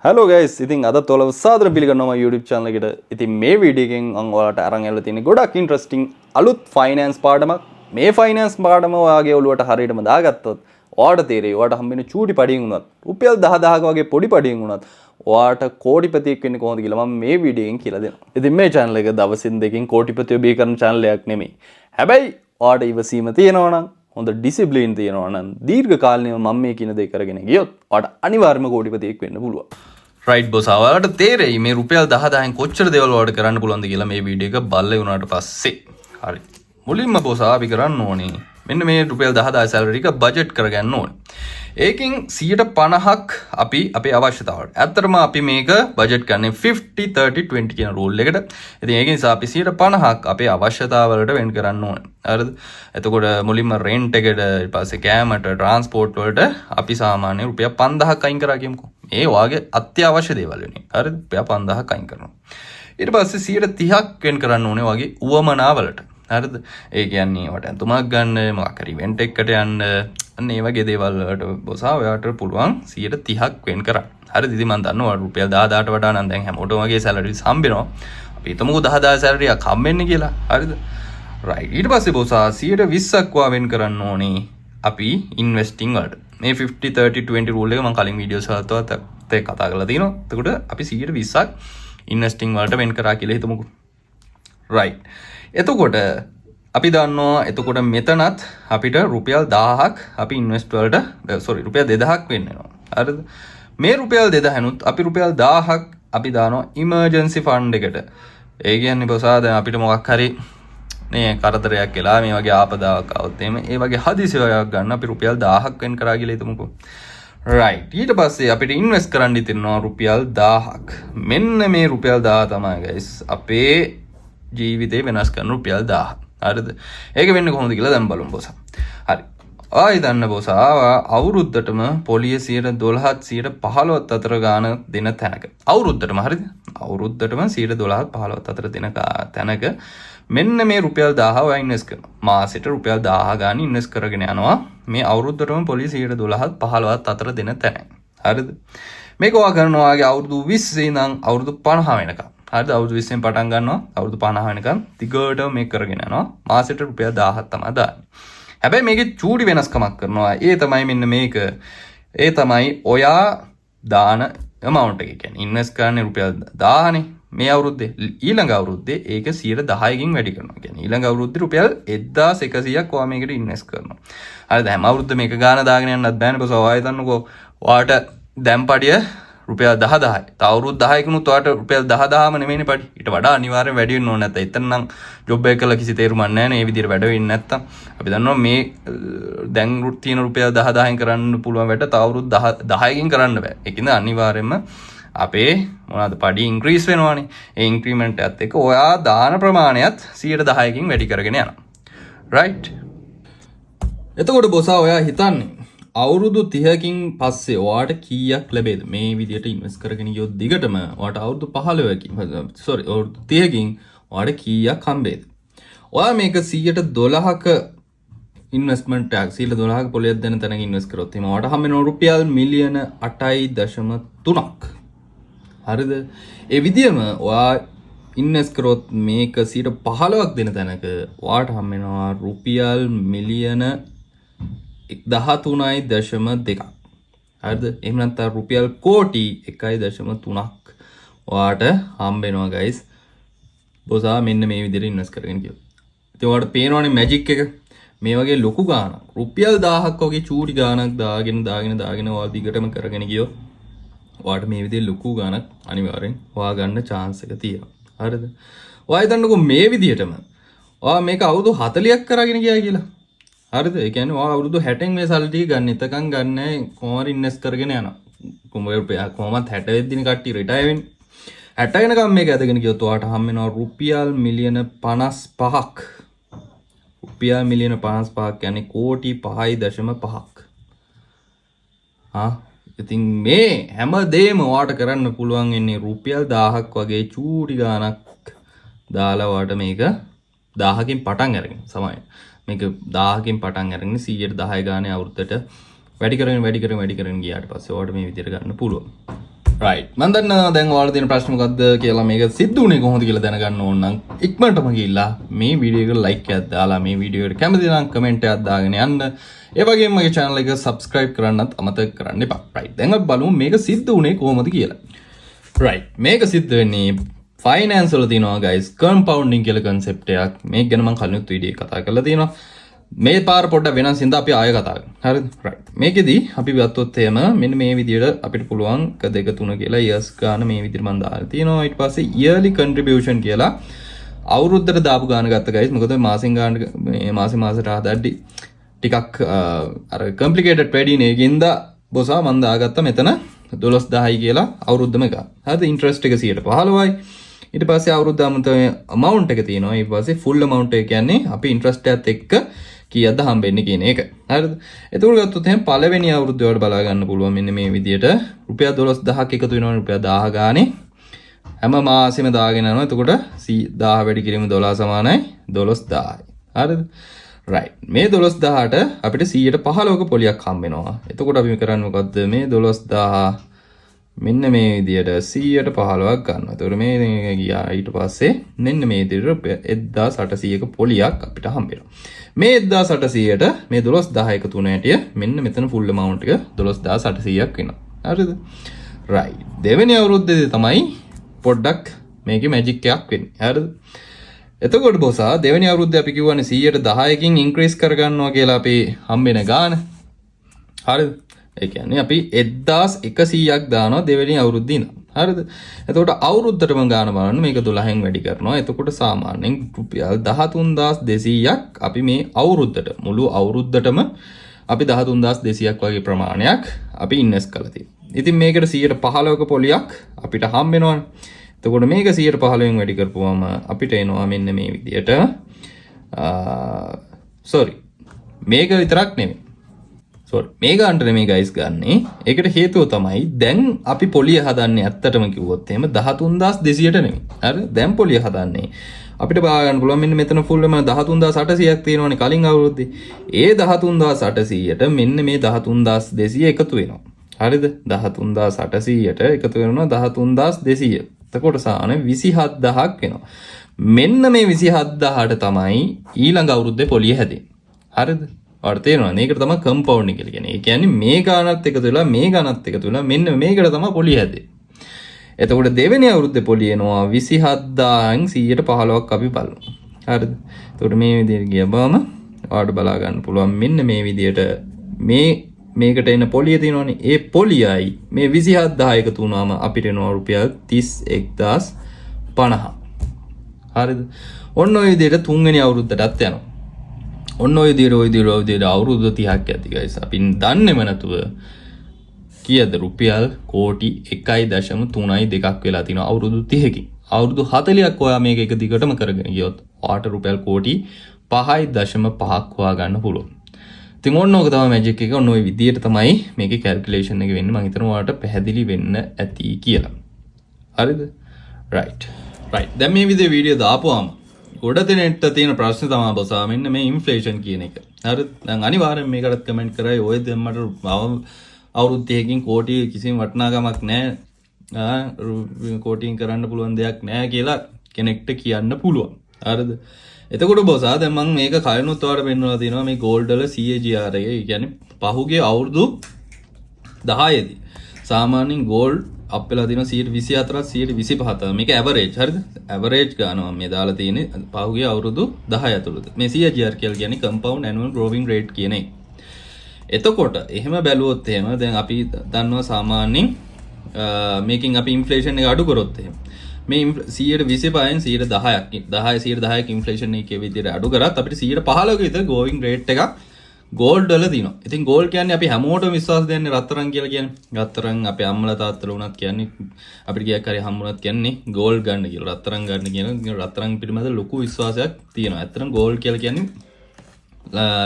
Hello guys ඉතින් අදත් ඔයාලව සාදර පිළිගන්නවා YouTube channel එකට. ඉතින් මේ වීඩියෝ එකෙන් මම ඔයාලට අරන් ඇවිල්ලා තියෙන්නේ ගොඩක් ඉන්ටරෙස්ටිං අලුත් ෆයිනෑන්ස් පාඩමක්. මේ ෆයිනෑන්ස් පාඩම ඔයාගේ ඔළුවට හරියටම දාගත්තොත් ඔයාට තේරෙයි ඔයාට හම්බෙන චූටි පඩියෙන් වුණත් රුපියල් 10000ක වගේ පොඩි පඩියෙන් වුණත් ඔයාට කෝටිපතියෙක් වෙන්නේ කොහොමද කියලා මම මේ වීඩියෝ එකෙන් කියලා දෙනවා. ඉතින් මේ channel එක දවසින් දෙකකින් කෝටිපතියෝ බිහි කරන channel එකක් නෙමෙයි. හැබැයි ඔයාට ඉවසීම තියෙනවා නම් හොඳ ඩිසිප්ලින් තියෙනවා නම් දීර්ඝ කාලීනව මම මේ කියන දේ කරගෙන ගියොත් ඔයාට අනිවාර්යයෙන්ම කෝටිපතියෙක් වෙන්න පුළුවන්. රයිට් බොස් ඔයාලට තේරෙයි මේ රුපියල් 10000න් කොච්චර දේවල් ඔයාලට කරන්න පුළුවන්ද කියලා මේ වීඩියෝ එක බලලා වුණාට පස්සේ. හරි. මුලින්ම බොස් අපි කරන්න ඕනේ මෙන්න මේ රුපියල් 10000 සැලරි එක බජට් කරගන්න ඕනේ. ඒකෙන් 50%ක් අපි අපේ අවශ්‍යතාවලට. ඇත්තටම අපි මේක බජට් කරන්නේ 50 30 20 කියන රූල් එකට. ඉතින් ඒක නිසා අපි 50%ක් අපේ අවශ්‍යතාවලට වෙන් කරන්න ඕනේ. හරිද? එතකොට මුලින්ම රෙන්ට් එකට ඊට පස්සේ කෑමට ට්‍රාන්ස්පෝර්ට් වලට අපි සාමාන්‍ය රුපියල් 5000ක් අයින් කරා කියමුකෝ. මේ වාගේ අත්‍යවශ්‍ය දේවල් වෙන්නේ. හරිද? රුපියල් 5000ක් අයින් කරනවා. ඊට පස්සේ 30%ක් වෙන් කරන්න ඕනේ වගේ උවමනාවලට. හරිද? ඒ කියන්නේ වට ඇඳුමක් ගන්න, මොකක් හරි ඉවෙන්ට් එකකට යන්න, අන්න ඒ වගේ දේවල් වලට බොසා ඔයාට පුළුවන් 30%ක් වෙන් කරන්න. හරිද? ඉතින් මම දන්නවා රුපියල් 10000ට වඩා නම් දැන් හැමෝටම වගේ සැලරිස් හම්බෙනවා. අපි හිතමුකෝ 10000 සැලරියක් හම්බෙන්නේ කියලා. හරිද? රයිට්. ඊට පස්සේ බොසා 20%ක් වෙන් කරන්න ඕනේ අපි ඉන්වෙස්ටිං වලට. මේ 50 30 20 රූල් එක මම කලින් වීඩියෝස් වලත් කතා කරලා තියෙනවා. එතකොට අපි 120ක් ඉන්වෙස්ටිං වලට වෙන් කරා කියලා හිතමුකෝ. රයිට්. එතකොට අපි දන්නවා එතකොට මෙතනත් අපිට රුපියල් 1000ක් අපි ඉන්වෙස්ට් වලට රුපියල් 2000ක් වෙන්න වෙනවා. හරිද? මේ රුපියල් 2000නුත් අපි රුපියල් 1000ක් අපි දානවා ඉමර්ජන්සි ෆන්ඩ් එකට. ඒ කියන්නේ බොසා දැන් අපිට මොකක් හරි නේ කරදරයක් වෙලා මේ වගේ ආපදාවක් આવුත් එහෙම ඒ වගේ හදිසියක් ගන්න අපි රුපියල් 1000ක් වෙන් කරා කියලා හිතමුකෝ. රයිට්. ඊට පස්සේ අපිට ඉන්වෙස්ට් කරන්න තියෙනවා රුපියල් 1000ක්. මෙන්න මේ රුපියල් 1000 තමයි ගයිස් අපේ ජීවිතේ වෙනස් කරන රුපියල් 1000. හරිද? ඒක වෙන්නේ කොහොමද කියලා දැන් බලමු බොසා. හරි. ආයි දන්න බොසා අවුරුද්දටම පොලිය 12ත් 15ත් අතර ගාන දෙන තැනක. අවුරුද්දටම හරිද? අවුරුද්දටම 12ත් 15ත් අතර දෙන තැනක මෙන්න මේ රුපියල් 1000 ඔයා ඉන්වෙස්ට් කරනවා. මාසෙට රුපියල් 1000 ගාන ඉන්වෙස්ට් කරගෙන යනවා. මේ අවුරුද්දටම පොලිය 12ත් 15ත් අතර දෙන තැන. හරිද? මේක ඔයා කරනවා වගේ අවුරුදු 20 ඉඳන් අවුරුදු 50 වෙනකම්. හරිද? අවුරුදු 20 න් පටන් ගන්නවා අවුරුදු 50 වෙනකම් දිගටම මේක කරගෙන යනවා. මාසෙට රුපියල් 1000ක් තමයි දාන්නේ. හැබැයි මේකේ චූටි වෙනස්කමක් කරනවා. ඒ තමයි මෙන්න මේක. ඒ තමයි ඔයා දාන amount එක. කියන්නේ ඉන්වෙස්ට් කරන්නේ රුපියල් 1000නේ. මේ අවුරුද්දේ ඊළඟ අවුරුද්දේ ඒක 10%කින් වැඩි කරනවා. කියන්නේ ඊළඟ අවුරුද්දේ රුපියල් 1100ක් ඔයා මේකට ඉන්වෙස්ට් කරනවා. හරිද? හැම අවුරුද්දේ මේක ගාන දාගෙන යන්නත් බෑනේ. බස් ඔයා හිතන්නකෝ ඔයාට දැන් පඩිය රුපියල් 10000යි. තව අවුරුදු 10කිනුත් ඔයාට රුපියල් 10000ම නෙමෙයිනේ පඩි. ඊට වඩා අනිවාර්යෙන් වැඩි වෙන්න ඕනේ නැත්නම් එතන නම් ජොබ් එක කළා කිසි තේරුමක් නැහැ නේ. මේ විදිහට වැඩ වෙන්නේ නැත්තම් අපි දන්නවා මේ දැන් තියෙන රුපියල් 10000න් කරන්න පුළුවන් වැඩ තව අවුරුදු 10කින් කරන්න බෑ. ඒකින්ද අනිවාර්යෙන්ම අපේ මොනවාද පඩි ඉන්ක්‍රීස් වෙනවානේ. ඒ ඉන්ක්‍රිමන්ට් එකත් එක්ක ඔයා දාන ප්‍රමාණයත් 10%කින් වැඩි කරගෙන යනවා. රයිට්. එතකොට බොසා ඔයා හිතන්නේ අවුරුදු 30කින් පස්සේ ඔයාට කීයක් ලැබෙයිද? මේ විදිහට ඉන්වෙස්ට් කරගෙන ගියොත් දිගටම ඔයාට අවුරුදු 15කින් අවුරුදු 30කින් ඔයාට කීයක් හම්බෙයිද? ඔයා මේක 112ක ඉන්වෙස්ට්මන්ට් එකක් 112ක පොලියක් දෙන තැනක ඉන්වෙස්ට් කරොත් එහෙනම් ඔයාට හම්බ වෙනවා රුපියල් මිලියන 8.3ක්. හරිද? ඒ විදිහම ඔයා ඉන්වෙස්ට් කරොත් මේක 15ක් දෙන තැනක ඔයාට හම්බ වෙනවා රුපියල් මිලියන 13.2ක්. හරිද? එහෙම නැත්නම් රුපියල් කෝටි 1.3ක් ඔයාට හම්බ වෙනවා guys. බොසා මෙන්න මේ විදිහට ඉන්වෙස්ට් කරගෙන ගියොත්. ඉතින් ඔයාලට පේනවනේ මැජික් එක. මේ වගේ ලොකු ගාණක් රුපියල් 1000ක් වගේ චූටි ගාණක් දාගෙන ඔයා දිගටම කරගෙන ගියොත් ඔයාට මේ විදිහේ ලොකු ගාණක් අනිවාර්යෙන් හොයා ගන්න chance එක තියෙනවා. හරිද? ඔයා හිතන්නකෝ මේ විදිහටම ඔයා මේක අවුරුදු 40ක් කරගෙන ගියා කියලා. හරිද? ඒ කියන්නේ ඔයා අවුරුදු 60න් මේ සල්ලි ටික ගන්න. එතකන් ගන්න කොහොමද ඉන්වෙස්ට් කරගෙන යනවා. කොහොමද 60 වෙද්දින කට්ටිය රිටයර් වෙන්නේ. 60 වෙනකම් මේක ඇදගෙන ගියොත් ඔයාට හම් වෙනවා රුපියල් මිලියන 55ක්. රුපියල් මිලියන 55ක් කියන්නේ කෝටි 5.5ක්. ඉතින් මේ හැමදේම ඔයාට කරන්න පුළුවන් වෙන්නේ රුපියල් 1000ක් වගේ චූටි ගාණක් දාලා ඔයාට මේක 1000කින් පටන් අරගෙන සමයි. මේක 1000කින් පටන් අරගෙන 110 ගානේ අවුරුද්දට වැඩි කරගෙන ගියාට පස්සේ ඔයාට මේ විදිහට ගන්න පුළුවන්. රයිට් මම දන්නවා දැන් ඔයාලා තියෙන ප්‍රශ්න මොකද්ද කියලා මේක සිද්ධ වුණේ කොහොමද කියලා දැනගන්න ඕන නම් ඉක්මනටම ගිහිල්ලා මේ වීඩියෝ එකට ලයික් එකක් දාලා මේ වීඩියෝ එකට කැමති නම් කමෙන්ට් එකක් දාගෙන යන්න. ඒ වගේම මගේ channel එක subscribe කරන්නත් අමතක කරන්න එපා. රයිට් දැන් අපි බලමු මේක සිද්ධ වුණේ කොහොමද කියලා. රයිට් මේක සිද්ධ වෙන්නේ ෆයිනෑන්ස් වල තියෙනවා guys compounding කියලා concept එකක්. මේක ගැන මම කලිනුත් වීඩියෝ එකක් කතා කරලා තියෙනවා. මේ පාර පොඩ්ඩක් වෙනස් හින්දා අපි ආයෙ කතා කරමු. හරිද? රයිට්. මේකෙදි අපි ගත්තොත් එහෙම මෙන්න මේ විදිහට අපිට පුළුවන් 1 2 3 කියලා years ගන්න මේ විදිහට මම දාලා තියෙනවා. ඊට පස්සේ yearly contribution කියලා අවුරුද්දට දාපු ගාන ගත්ත guys. මොකද මාසෙන් ගාන මේ මාසෙට හදද්දි ටිකක් අර complicated වැඩි නේකින්ද බොසා මම දාගත්තා මෙතන 12000යි කියලා අවුරුද්දම ගන්න. හරිද? interest එක 15%යි. ඊට පස්සේ අවුරුද්ද amount එක තියෙනවා. ඊට පස්සේ full amount එක කියන්නේ අපි interest එකත් එක්ක කීයක්ද හම්බෙන්නේ කියන එක. හරිද? එතකොට ගත්තොත් එහෙනම් පළවෙනි අවුරුද්දේ වලට බලා ගන්න පුළුවන් මෙන්න මේ විදියට රුපියල් 12000ක් එකතු වෙනවා රුපියල් 1000 ගානේ. හැම මාසෙම දාගෙන යනවා. එතකොට 1000 වැඩි කිරීම 12 සමානයි 12000යි. හරිද? right. මේ 12000ට අපිට 115ක පොලියක් හම්බ වෙනවා. එතකොට අපි කරන්නේ මොකද්ද? මේ 12000 මෙන්න මේ විදියට 115ක් ගන්නවා. එතකොට මේ ගියා ඊට පස්සේ මෙන්න මේ විදියට 1800ක පොලියක් අපිට හම්බ වෙනවා. මේ 1800ට මේ 12000 එකතු වුණ හැටිය මෙන්න මෙතන full amount එක 12800ක් වෙනවා. හරිද? right. දෙවෙනි අවුරුද්දේදී තමයි පොඩ්ඩක් මේකේ මැජික් එකක් වෙන්නේ. හරිද? එතකොට බොසා දෙවෙනි අවුරුද්දේ අපි කියවනේ 110කින් ඉන්ක්‍රීස් කරගන්නවා කියලා අපි හම්බෙන ගාන. හරිද? ඒ කියන්නේ අපි 1100ක් දානවා දෙවෙනි අවුරුද්දේ ඉඳන්. හරිද? එතකොට අවුරුද්දටම ගාන බලන්න මේක 12න් වැඩි කරනවා. එතකොට සාමාන්‍යයෙන් රුපියල් 13200ක් අපි මේ අවුරුද්දට මුළු අවුරුද්දටම අපි 13200ක් වගේ ප්‍රමාණයක් අපි ඉන්වෙස්ට් කරලා තියෙනවා. ඉතින් මේකට 115ක පොලියක් අපිට හම්බ වෙනවනේ. එතකොට මේක 115න් වැඩි කරපුවම අපිට එනවා මෙන්න මේ විදියට මේක විතරක් නෙමෙයි. මේ ගන්නට නෙමෙයි guys ගන්නෙ. ඒකට හේතුව තමයි දැන් අපි පොලිය හදන්නේ ඇත්තටම කිව්වොත් එහෙම 13200ට නෙමෙයි. හරි? දැන් පොලිය හදන්නේ අපිට බා ගන්න පුළුවන් මෙන්න මෙතන ෆුල් එම 13800ක් තියෙනවනේ කලින් අවුරුද්දේ. ඒ 13800ට මෙන්න මේ 13200 එකතු වෙනවා. හරිද? 13800ට එකතු වෙනවා 13200. එතකොට සාන 27000ක් වෙනවා. මෙන්න මේ 27000ට තමයි ඊළඟ අවුරුද්දේ පොලිය හැදෙන්නේ. හරිද? ඔයාලට තේරෙනවද? මේකට තමයි කම්පවුන්ඩින් කියලා කියන්නේ. ඒ කියන්නේ මේ ගානත් එකතු වෙලා මේ ගානත් එකතු වෙලා මෙන්න මේකට තමයි පොලිය හැදෙන්නේ. එතකොට දෙවෙනි අවුරුද්දේ පොලිය එනවා 27000න් 115ක් අපි බලමු. හරිද? එතකොට මේ විදිහට ගියබම ඔයාලට බලා ගන්න පුළුවන් මෙන්න මේ විදිහට මේකට එන පොලිය තියෙනවනේ. ඒ පොලියයි මේ 27000 එකතු වුණාම අපිට එනවා රුපියල් 31050. හරිද? ඔන්න ඔය විදිහට තුන්වෙනි අවුරුද්දටත් යනවා. ඔන්න ඔය විදිහට අවුරුදු 30ක් ඇති guys. අපි දන්නේම නැතුව කීයද රුපියල් කෝටි 1.32ක් වෙලා තිනවා අවුරුදු 30කින්. අවුරුදු 40ක් ඔයා මේක එක දිගටම කරගෙන ගියොත් ඔයාට රුපියල් කෝටි 5.5ක් හොයා ගන්න පුළුවන්. ඉතින් ඔන්න ඕක තමයි මැජික් එක. ඔන්න ඔය විදිහට තමයි මේකේ කැල්කියුලේෂන් එක වෙන්නේ. මම හිතනවා ඔයාලට පැහැදිලි වෙන්න ඇති කියලා. හරිද? right. දැන් මේ විදිහේ වීඩියෝ දාපුවාම ගොඩ දෙනෙක්ට තියෙන ප්‍රශ්නේ තමයි බොසා මෙන්න මේ ඉන්ෆ්ලේෂන් කියන එක. හරිද? දැන් අනිවාර්යෙන් මේකටත් කමෙන්ට් කරයි. ඔය දෙන්නට අවුරුදු 30කින් කෝටි කිසිම වටිනාකමක් නැහැ. කෝටියෙන් කරන්න පුළුවන් දෙයක් නැහැ කියලා කෙනෙක්ට කියන්න පුළුවන්. හරිද? එතකොට බොසා දැන් මම මේක කලිනුත් ඔයාලට පෙන්වලා තියෙනවා මේ gold වල CAGR එක. ඒ කියන්නේ පහුගිය අවුරුදු 10 දී සාමාන්‍යයෙන් gold අප් වෙලා තියෙනවා 124ක් 125ක්. මේක ඇවරේජ්. හරිද? ඇවරේජ් ගන්නවා මේ දාලා තියෙන්නේ පහුගිය අවුරුදු 10 ඇතුළත. මේ CAGR කියලා කියන්නේ compound annual growing rate කියන එක. එතකොට එහෙම බැලුවොත් එහෙම දැන් අපි දන්නවා සාමාන්‍යයෙන් මේකෙන් අපි ඉන්ෆ්ලේෂන් එක අඩු කරොත් එහෙම මේ 125න් 110ක් ඉන්ෆ්ලේෂන් එකේ විදිහට අඩු කරත් අපිට 115ක විතර growing rate එකක් gold වල දිනවා. ඉතින් gold කියන්නේ අපි හැමෝටම විශ්වාස දෙන්නේ රත්තරන් කියලා කියන්නේ. රත්තරන් අපේ අම්මලා තාත්තලා වුණත් කියන්නේ අපිට කීයක් හරි හම්බුණත් කියන්නේ gold ගන්න කියලා. රත්තරන් ගන්න කියන රත්තරන් පිළිබඳ ලොකු විශ්වාසයක් තියෙනවා. ඇත්තටම gold කියලා කියන්නේ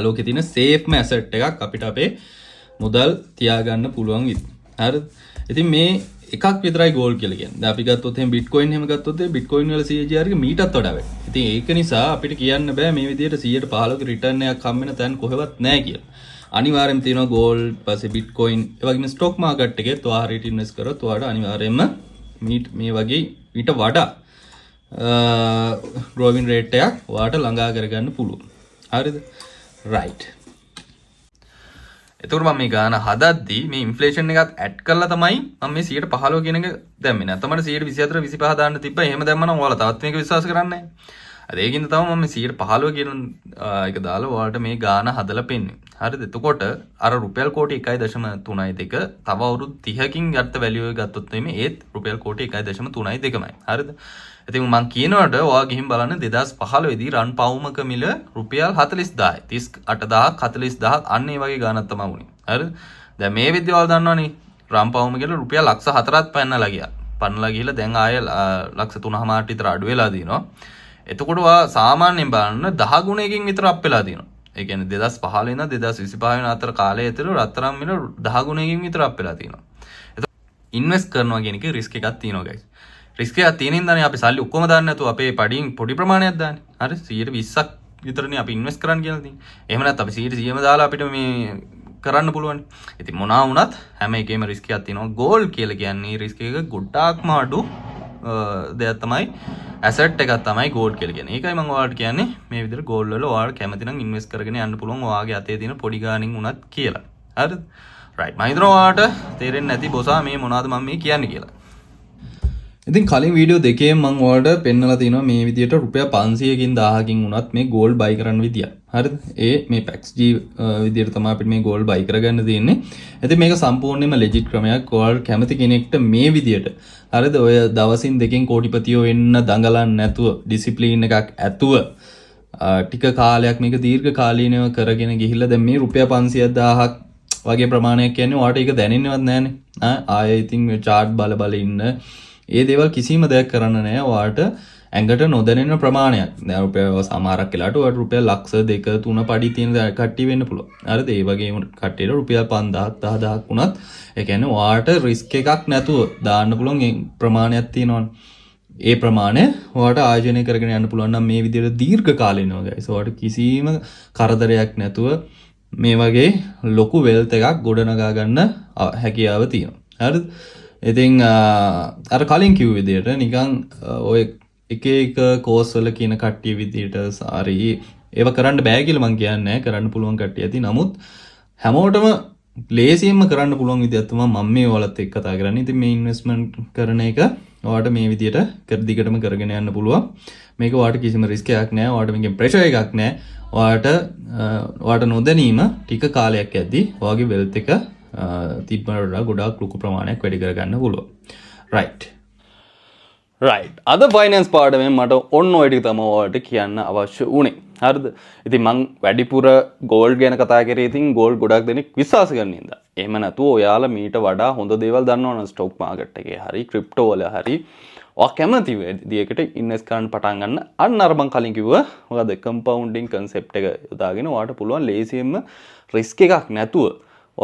ලෝකේ තියෙන සේෆ්ම ඇසට් එකක් අපිට අපේ මුදල් තියාගන්න පුළුවන් විදිහ. හරිද? ඉතින් මේ එකක් විතරයි gold කියලා කියන්නේ. දැන් අපි ගත්තොත් එහෙනම් bitcoin එහෙම ගත්තොත් bitcoin වල CAGR එක මීටත් වඩා වැඩි. ඉතින් ඒක නිසා අපිට කියන්න බෑ මේ විදිහට 115ක රිටර්න් එකක් හම්බ වෙන තැන් කොහෙවත් නැහැ කියලා. අනිවාර්යයෙන්ම තියෙනවා gold ඊපස්සේ bitcoin ඒ වගේම stock market එකේ ඔයා හරියට invest කරොත් ඔයාට අනිවාර්යයෙන්ම මේ වගේ ඊට වඩා growing rate එකක් ඔයාට ළඟා කරගන්න පුළුවන්. හරිද? right. එතකොට මම මේ ගාන හදද්දී මේ ඉන්ෆ්ලේෂන් එකත් ඇඩ් කරලා තමයි මම මේ 115 කියන එක දැම්මේ. නැත්නම් මට 124 25 දාන්න තිබ්බා. එහෙම දැම්මම නම් ඔයාලා තවත් මේක විශ්වාස කරන්නේ නැහැ. ඒකින්ද තමයි මම මේ 115 කියන එක දාලා ඔයාලට මේ ගාන හදලා පෙන්නුවේ. හරිද? එතකොට අර රුපියල් කෝටි 1.32 තව අවුරුදු 30කින් ගත්ත වැලියු එක ගත්තොත් නෙමෙයි ඒත් රුපියල් කෝටි 1.32මයි. හරිද? ඉතින් මම කියනකොට ඔයා ගිහින් බලන්න 2015 දී රන් පවුමක මිල රුපියල් 40000යි 38000ක් 40000ක් අන්න ඒ වගේ ගානක් තමයි වුනේ. හරිද? දැන් මේ විද්‍යාවල් දන්නවනේ රන් පවුම කියලා රුපියල් ලක්ෂ 4ක් පන්නලා ගියා. පන්නලා ගිහලා දැන් ආයෙ ලක්ෂ 3.5ට විතර අඩු වෙලා දිනවා. එතකොට ඔයා සාමාන්‍යයෙන් බලන්න 10 ගුණයකින් විතර අප් වෙලා තියෙනවා. ඒ කියන්නේ 2015 ඉඳන් 2025 වෙන අතර කාලය ඇතුළත රත්තරන් මිල 10 ගුණයකින් විතර අප් වෙලා තියෙනවා. එතකොට ඉන්වෙස්ට් කරනවා කියන එකේ රිස්ක් එකක් තියෙනවා guys. රිස්ක් එකක් තියෙන ඉඳන් අපි සල්ලි ඔක්කොම දාන්න නැතුව අපේ පඩියෙන් පොඩි ප්‍රමාණයක් දාන්නේ. හරි 120ක් විතරනේ අපි ඉන්වෙස්ට් කරන්න කියලා තියෙන්නේ. එහෙම නැත්නම් අපි 100ම දාලා අපිට මේ කරන්න පුළුවන්. ඉතින් මොනවා වුණත් හැම එකේම රිස්ක් එකක් තියෙනවා. ගෝල්ඩ් කියලා කියන්නේ රිස්ක් එක ගොඩාක්ම අඩු දෙයක් තමයි ඇසට් එකක් තමයි ගෝල්ඩ් කියලා කියන්නේ. ඒකයි මම ඔයාලට කියන්නේ මේ විදිහට ගෝල්ඩ් වල ඔයාලට කැමති නම් ඉන්වෙස්ට් කරගෙන යන්න පුළුවන් ඔයාගේ අතේ තියෙන පොඩි ගාණින් උනත් කියලා. හරිද? රයිට්. මම හිතනවා ඔයාලට තේරෙන්නේ නැති බොසා මේ මොනවද මම මේ කියන්නේ කියලා. ඉතින් කලින් වීඩියෝ දෙකේම මම ඔයාලට පෙන්නලා තිනවා මේ විදිහට රුපියල් 500කින් 1000කින් උනත් මේ ගෝල්ඩ් බයි කරන්න විදිය. හරිද? ඒ මේ PAXG විදිහට තමයි අපිට මේ ගෝල්ඩ් බයි කරගන්න තියෙන්නේ. ඉතින් මේක සම්පූර්ණයෙන්ම ලෙජිට් ක්‍රමයක්. ඔයාලට කැමති කෙනෙක්ට මේ විදිහට හරිද? ඔය දවසින් දෙකෙන් කෝටිපතියෝ වෙන්න දඟලන්නේ නැතුව ඩිසිප්ලින් එකක් ඇතුව ටික කාලයක් මේක දීර්ඝ කාලීනව කරගෙන ගිහිල්ලා දැන් මේ රුපියල් 500,000ක් වගේ ප්‍රමාණයක් කියන්නේ ඔයාලට ඒක දැනෙන්නේවත් නැහනේ. ආයෙ ඉතින් chart බල ඉන්න ඒ දේවල් කිසිම දෙයක් කරන්න නැහැ. ඔයාලට ඇඟට නොදැනෙන ප්‍රමාණයක්. දැන් රුපියල් සමහරක් වෙලාවට ඔයාලට රුපියල් ලක්ෂ 2 3 පඩි තියෙන කට්ටිය වෙන්න පුළුවන්. හරිද? ඒ වගේම කට්ටියට රුපියල් 5000ක් 10000ක් වුණත් ඒ කියන්නේ ඔයාලට රිස්ක් එකක් නැතුව දාන්න පුළුවන් ප්‍රමාණයක් තියෙනවනේ. ඒ ප්‍රමාණය ඔයාලට ආයෝජනය කරගෙන යන්න පුළුවන් නම් මේ විදිහට දීර්ඝ කාලීනව guys. ඔයාලට කිසිම කරදරයක් නැතුව මේ වගේ ලොකු වෙල්ත් එකක් ගොඩනගා ගන්න හැකියාව තියෙනවා. හරිද? ඉතින් අර කලින් කිව් විදිහට නිකන් ඔය එක එක කෝස් වල කියන කට්ටිය විදිහට සාරි ඒව කරන්න බෑ කියලා මම කියන්නේ නැහැ. කරන්න පුළුවන් කට්ටිය ඇති. නමුත් හැමෝටම ලේසියෙන්ම කරන්න පුළුවන් විදිහක් තමයි මම මේ ඔයාලත් එක්ක කතා කරන්නේ. ඉතින් මේ ඉන්වෙස්ට්මන්ට් කරන එක ඔයාලට මේ විදිහට දිගටම කරගෙන යන්න පුළුවන්. මේක ඔයාලට කිසිම රිස්ක් එකක් නැහැ. ඔයාලට මේකෙන් ප්‍රෙෂර් එකක් නැහැ. ඔයාලට නොදැනීම ටික කාලයක් යද්දී ඔයාගේ වෙල්ත් එක තිබ්බට ගොඩාක් ලොකු ප්‍රමාණයක් වැඩි කරගන්න පුළුවන්. right. අද ෆයිනෑන්ස් පාඩමෙන් මට ඔන්න ඔය ටික තමයි ඔයාලට කියන්න අවශ්‍ය වුණේ. හරිද? ඉතින් මං වැඩිපුර ගෝල්ඩ් ගැන කතා කරේ. ඉතින් ගෝල්ඩ් ගොඩක් දෙනෙක් විශ්වාස කරන ඉඳලා. එහෙම නැතුව ඔයාලා මීට වඩා හොඳ දේවල් දන්නවනම් ස්ටොක් මාකට් එකේ හරි ක්‍රිප්ටෝ වල හරි ඔයා කැමති විදියකට ඉන්වෙස්ට් කරන්න පටන් ගන්න. අන්න අර මං කලින් කිව්වා මොකද කම්පවුන්ඩින් කන්සෙප්ට් එක යොදාගෙන ඔයාලට පුළුවන් ලේසියෙන්ම රිස්ක් එකක් නැතුව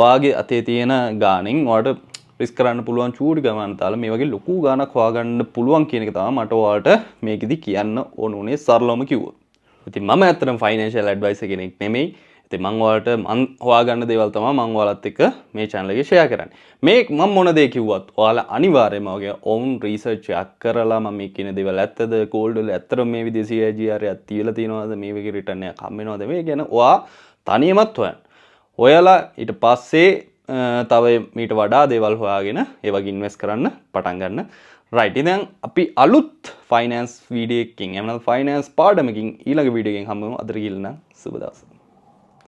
ඔයාගේ අතේ තියෙන ගාණෙන් ඔයාලට රිස්ක් කරන්න පුළුවන් චූටි ගමන් තාල මේ වගේ ලොකු ගාණක් හොයාගන්න පුළුවන් කියන එක තමයි මට ඔයාලට මේකෙදි කියන්න ඕන උනේ සරලවම කිව්වොත්. ඉතින් මම ඇත්තටම ෆයිනෑන්ෂල් ඇඩ්වයිසර් කෙනෙක් නෙමෙයි. ඉතින් මම ඔයාලට හොයාගන්න දේවල් තමයි මම ඔයාලත් එක්ක මේ channel එකේ share කරන්නේ. මේ මම මොන දේ කිව්වත් ඔයාලා අනිවාර්යයෙන්ම ඔයගේ own research එකක් කරලා මම මේ කියන දේවල් ඇත්තද gold වල ඇත්තටම මේ විදිහේ CAGR එකක් තියලා තියෙනවද මේ වගේ return එකක් හම් වෙනවද මේ ගැන ඔයා තනියමත් හොයන්න. ඔයාලා ඊට පස්සේ තව මීට වඩා දේවල් හොයාගෙන ඒ වගේ ඉන්වෙස්ට් කරන්න පටන් ගන්න. රයිට්. ඉතින් අපි අලුත් ෆයිනෑන්ස් වීඩියෝ එකකින් එහෙම නැත්නම් ෆයිනෑන්ස් පාඩමකින් ඊළඟ වීඩියෝ එකකින් හම්බ වෙමු. අදට ගිහින් සුබ දවසක්.